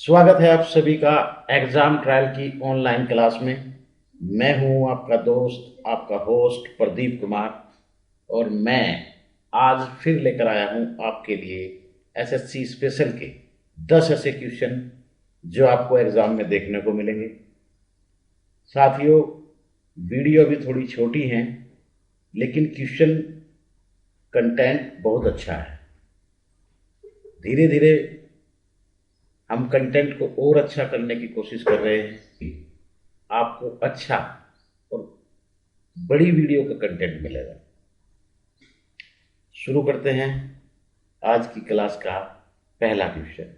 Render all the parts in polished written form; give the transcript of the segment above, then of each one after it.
स्वागत है आप सभी का एग्जाम ट्रायल की ऑनलाइन क्लास में। मैं हूं आपका दोस्त, आपका होस्ट प्रदीप कुमार, और मैं आज फिर लेकर आया हूं आपके लिए एसएससी स्पेशल के 10 ऐसे क्वेश्चन जो आपको एग्जाम में देखने को मिलेंगे। साथियों, वीडियो भी थोड़ी छोटी हैं, लेकिन क्वेश्चन कंटेंट बहुत अच्छा है। धीरे धीरे हम कंटेंट को और अच्छा करने की कोशिश कर रहे हैं। आपको अच्छा और बड़ी वीडियो का कंटेंट मिलेगा। शुरू करते हैं आज की क्लास का पहला क्वेश्चन।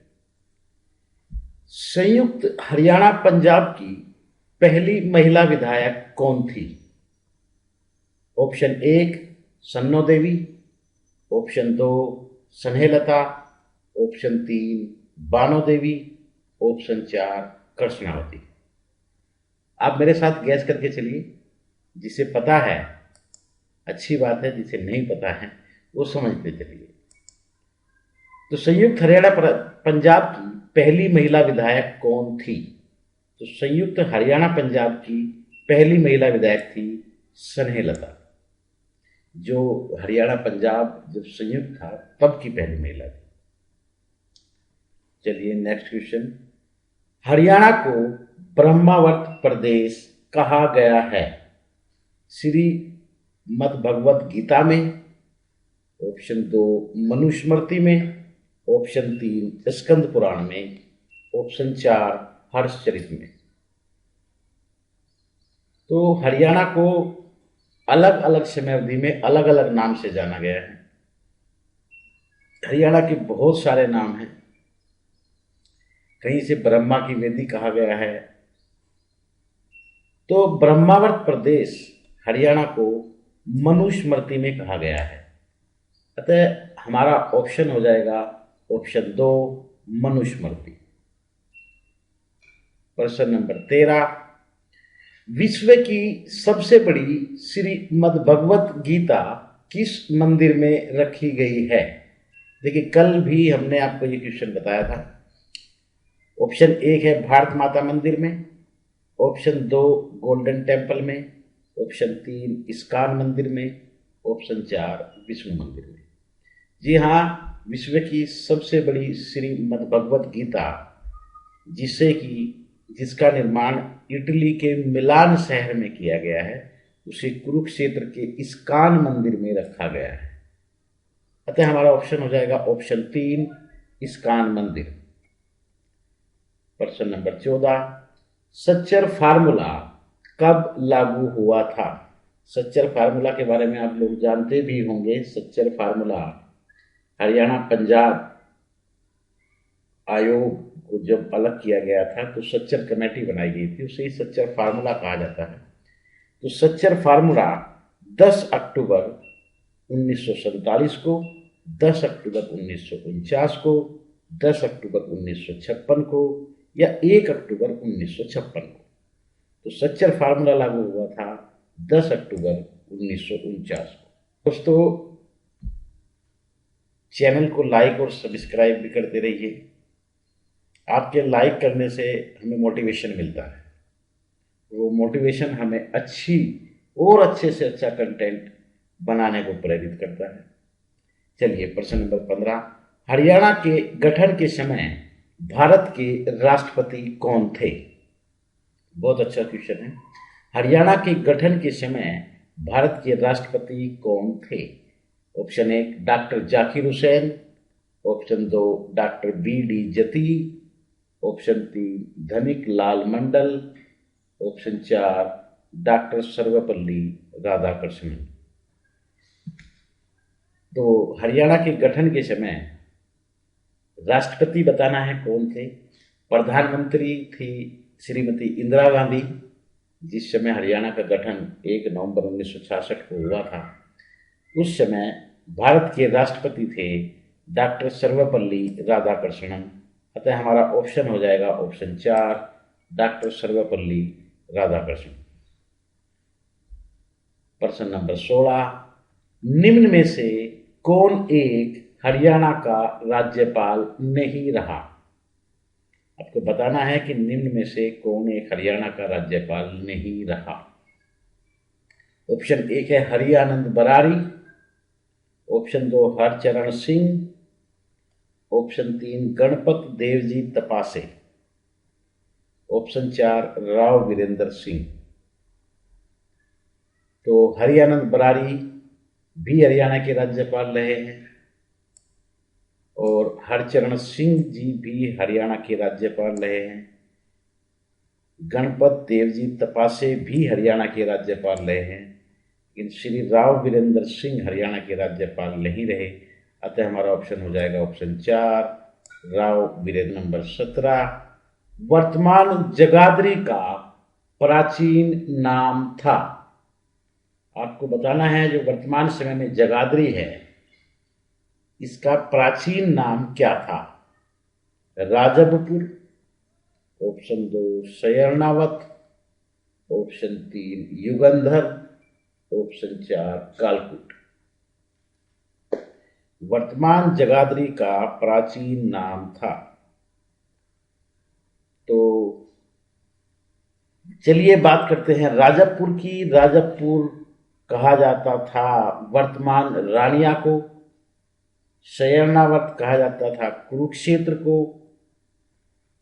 संयुक्त हरियाणा पंजाब की पहली महिला विधायक कौन थी? ऑप्शन 1 सन्नो देवी, ऑप्शन 2 स्नेहलता, ऑप्शन 3 बानो देवी, ऑप्शन 4 कृष्णावती। आप मेरे साथ गैस करके चलिए। जिसे पता है अच्छी बात है, जिसे नहीं पता है वो समझते चलिए। तो संयुक्त हरियाणा पंजाब की पहली महिला विधायक कौन थी? तो संयुक्त हरियाणा पंजाब की पहली महिला विधायक थी स्नेहलता, जो हरियाणा पंजाब जब संयुक्त था तब की पहली महिला थी। चलिए नेक्स्ट क्वेश्चन। हरियाणा को ब्रह्मावर्त प्रदेश कहा गया है? श्रीमद् भगवत गीता में, ऑप्शन 2 मनुस्मृति में, ऑप्शन 3 स्कंद पुराण में, ऑप्शन 4 हर्षचरित में। तो हरियाणा को अलग अलग समय अवधि में अलग अलग नाम से जाना गया है। हरियाणा के बहुत सारे नाम हैं। कहीं से ब्रह्मा की वेदी कहा गया है। तो ब्रह्मावर्त प्रदेश हरियाणा को मनुस्मृति में कहा गया है। अतः हमारा ऑप्शन हो जाएगा ऑप्शन 2 मनुस्मृति। प्रश्न नंबर 13। विश्व की सबसे बड़ी श्रीमद् भगवत गीता किस मंदिर में रखी गई है? देखिए, कल भी हमने आपको ये क्वेश्चन बताया था। ऑप्शन 1 है भारत माता मंदिर में, ऑप्शन 2 गोल्डन टेम्पल में, ऑप्शन 3 इस्कॉन मंदिर में, ऑप्शन 4 विष्णु मंदिर में। जी हाँ, विश्व की सबसे बड़ी श्रीमद् भगवत गीता, जिसका निर्माण इटली के मिलान शहर में किया गया है, उसे कुरुक्षेत्र के इस्कॉन मंदिर में रखा गया है। अतः हमारा ऑप्शन हो जाएगा ऑप्शन 3 इस्कॉन मंदिर। प्रश्न नंबर 14। सच्चर फार्मूला कब लागू हुआ था? सच्चर फार्मूला के बारे में आप लोग जानते भी होंगे। सच्चर फार्मूला हरियाणा पंजाब आयोग को जब अलग किया गया था तो सच्चर कमेटी बनाई गई थी, उसे ही सच्चर फार्मूला कहा जाता है। तो सच्चर फार्मूला 10 अक्टूबर 1947 को, 10 अक्टूबर 1949 को, 10 अक्टूबर 1956 को या 1 अक्टूबर 1956 को। तो सच्चर फार्मूला लागू हुआ था 10 अक्टूबर 1949 को। दोस्तों, चैनल को लाइक और सब्सक्राइब भी करते रहिए। आपके लाइक करने से हमें मोटिवेशन मिलता है। वो मोटिवेशन हमें अच्छी और अच्छे से अच्छा कंटेंट बनाने को प्रेरित करता है। चलिए प्रश्न नंबर 15। हरियाणा के गठन के समय भारत के राष्ट्रपति कौन थे? बहुत अच्छा क्वेश्चन है। हरियाणा के गठन के समय भारत के राष्ट्रपति कौन थे? Option 1 doctor Zakir Hussain, option 2 doctor BD जती, option 3 Dhanik Lal Mandal, option 4 doctor Sarvepalli Radhakrishnan. तो हरियाणा के गठन के समय राष्ट्रपति बताना है कौन थे। प्रधानमंत्री थी श्रीमती इंदिरा गांधी, जिस समय हरियाणा का गठन 1 नवंबर 1966 को हुआ था। उस समय भारत के राष्ट्रपति थे डॉक्टर सर्वपल्ली राधाकृष्णन। अतः हमारा ऑप्शन हो जाएगा ऑप्शन 4 डॉक्टर सर्वपल्ली राधाकृष्णन। प्रश्न नंबर 16। निम्न में से कौन एक हरियाणा का राज्यपाल नहीं रहा? आपको बताना है कि निम्न में से कौन एक हरियाणा का राज्यपाल नहीं रहा। ऑप्शन 1 है Hariyanand Barari, option 2 Harcharan Singh, option 3 Ganpat Devji Tapase, option 4 Rao Virendra Singh. तो हरियानंद बरारी भी हरियाणा के राज्यपाल रहे हैं और हरचरण सिंह जी भी हरियाणा के राज्यपाल रहे हैं। गणपत देवजी तपासे भी हरियाणा के राज्यपाल रहे हैं, लेकिन श्री राव वीरेंद्र सिंह हरियाणा के राज्यपाल नहीं रहे। अतः हमारा ऑप्शन हो जाएगा ऑप्शन 4 राव वीरेंद्र। नंबर 17, वर्तमान जगाधरी का प्राचीन नाम था। आपको बताना है जो वर्तमान समय में जगाधरी है इसका प्राचीन नाम क्या था। राजबपुर, ऑप्शन 2 सयरणावत, ऑप्शन 3 युगंधर, ऑप्शन 4 कालकूट। वर्तमान जगाधरी का प्राचीन नाम था। तो चलिए बात करते हैं राजबपुर की। राजबपुर कहा जाता था वर्तमान रानिया को, शयरणावत कहा जाता था कुरुक्षेत्र को।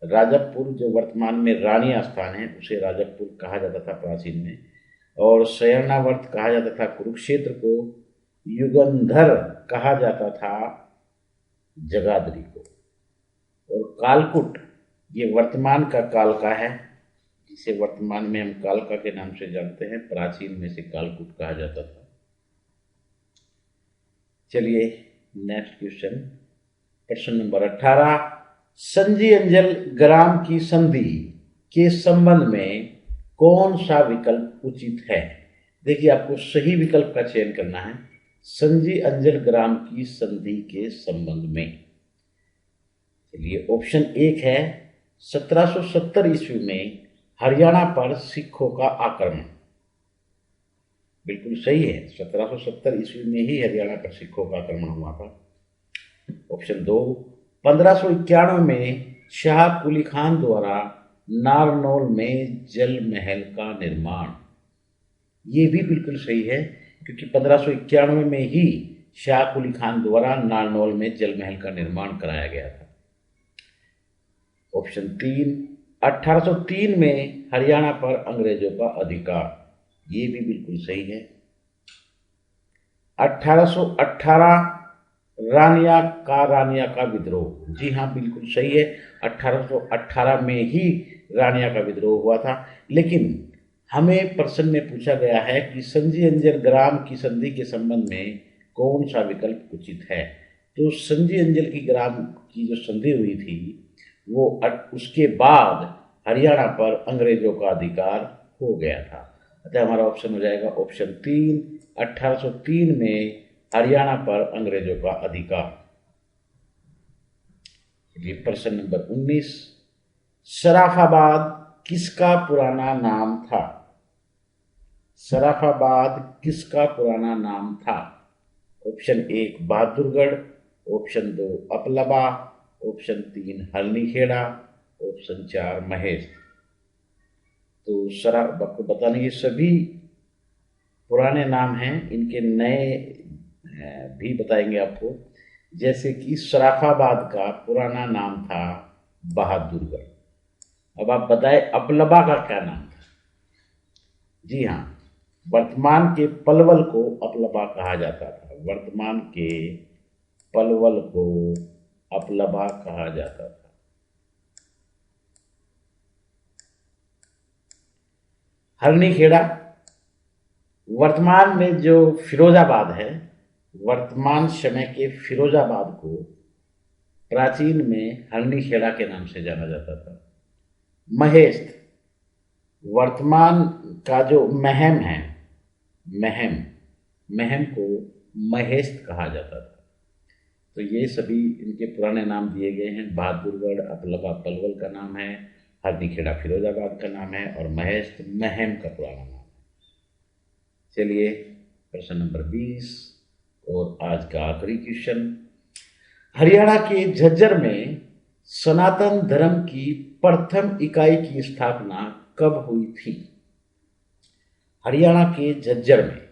राजबपुर जो वर्तमान में रानिया स्थान है उसे राजबपुर कहा जाता था प्राचीन में, और शयरणावर्त कहा जाता था कुरुक्षेत्र को। युगंधर कहा जाता था जगाधरी को, और कालकूट ये वर्तमान का कालका है जिसे वर्तमान में हम कालका के नाम से जानते हैं, प्राचीन में से कालकूट कहा जाता था। चलिए नेक्स्ट क्वेश्चन, प्रश्न नंबर 18, संजी अंजल ग्राम की संधि के संबंध में कौन सा विकल्प उचित है। देखिए आपको सही विकल्प का चयन करना है। संजी अंजल ग्राम की संधि के संबंध में, चलिए ऑप्शन 1 है 1770 ईस्वी में हरियाणा पर सिखों का आक्रमण। बिल्कुल सही है, 1770 ईस्वी में ही हरियाणा पर सिखों का आक्रमण हुआ था। ऑप्शन 2 1591 में शाह कुली खान द्वारा नारनौल में जल महल का निर्माण। ये भी बिल्कुल सही है क्योंकि 1591 में ही शाह कुली खान द्वारा नारनौल में जल महल का निर्माण कराया गया था। ऑप्शन 3 1803 में हरियाणा पर अंग्रेजों का अधिकार। ये भी बिल्कुल सही है। 1818 रानिया का विद्रोह। जी हाँ बिल्कुल सही है, 1818 में ही रानिया का विद्रोह हुआ था। लेकिन हमें प्रश्न में पूछा गया है कि संजी अंजल ग्राम की संधि के संबंध में कौन सा विकल्प उचित है। तो संजी अंजल की ग्राम की जो संधि हुई थी वो उसके बाद हरियाणा पर अंग्रेजों का अधिकार हो गया था। अतः हमारा ऑप्शन हो जाएगा ऑप्शन 3 1803 में हरियाणा पर अंग्रेजों का अधिकार। चलिए प्रश्न नंबर 19, सराफाबाद किसका पुराना नाम था। सराफाबाद किसका पुराना नाम था। Option 1 Bahadurgarh, option 2 Aplaba, option 3 Harnikheda, option 4 Mahesh. तो आपको बताना ये सभी पुराने नाम हैं, इनके नए भी बताएंगे आपको। जैसे कि सराफाबाद का पुराना नाम था बहादुरगढ़। अब आप बताएं अपलबा का क्या नाम था। जी हाँ, वर्तमान के पलवल को अपलबा कहा जाता था। वर्तमान के पलवल को अपलबा कहा जाता था। हरनीखेड़ा वर्तमान में जो फिरोजाबाद है, वर्तमान समय के फिरोजाबाद को प्राचीन में हरनीखेड़ा के नाम से जाना जाता था। महेश वर्तमान का जो महम है, महम को महेश कहा जाता था। तो ये सभी इनके पुराने नाम दिए गए हैं। बहादुरगढ़ अपलबा पलवल का नाम है, हरनीखेड़ा फिरोजाबाद का नाम है और महेश महम का पुराना नाम है। चलिए प्रश्न नंबर 20 और आज का आखिरी क्वेश्चन, हरियाणा के झज्जर में सनातन धर्म की प्रथम इकाई की स्थापना कब हुई थी? हरियाणा के झज्जर में।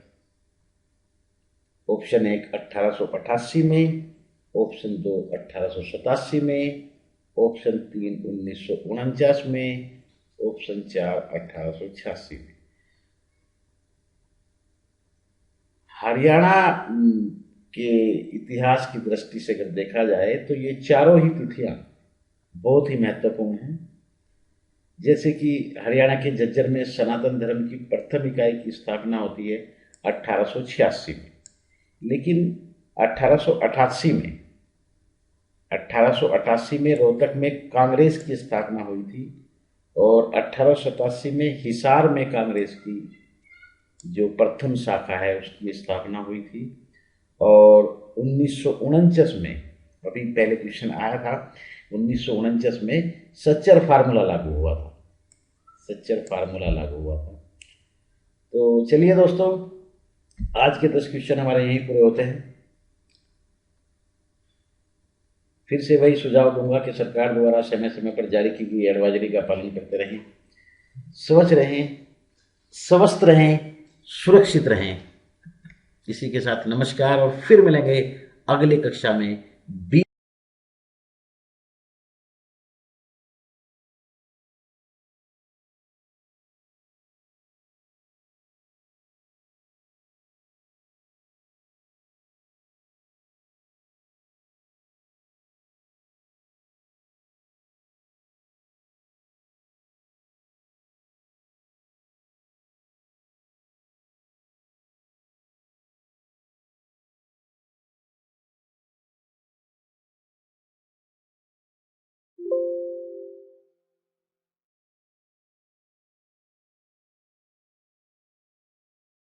ऑप्शन 1 1888 में, ऑप्शन 2 1887 में, ऑप्शन 3 1949 में, ऑप्शन 4 1886 में। हरियाणा के इतिहास की दृष्टि से अगर देखा जाए तो ये चारों ही तिथियां बहुत ही महत्वपूर्ण हैं। जैसे कि हरियाणा के झज्जर में सनातन धर्म की प्रथम इकाई की स्थापना होती है 1886 में, लेकिन 1888 में रोहतक में कांग्रेस की स्थापना हुई थी और 1887 में हिसार में कांग्रेस की जो प्रथम शाखा है उसकी स्थापना हुई थी। और 1949 में, अभी पहले क्वेश्चन आया था, 1949 में सच्चर फार्मूला लागू हुआ था। सच्चर फार्मूला लागू हुआ था। तो चलिए दोस्तों, आज के 10 क्वेश्चन हमारे यहीं पूरे होते हैं। फिर से वही सुझाव दूंगा कि सरकार द्वारा समय समय पर जारी की गई एडवाइजरी का पालन करते रहें, स्वच्छ रहें, स्वस्थ रहें, सुरक्षित रहें। इसी के साथ नमस्कार और फिर मिलेंगे अगली कक्षा में।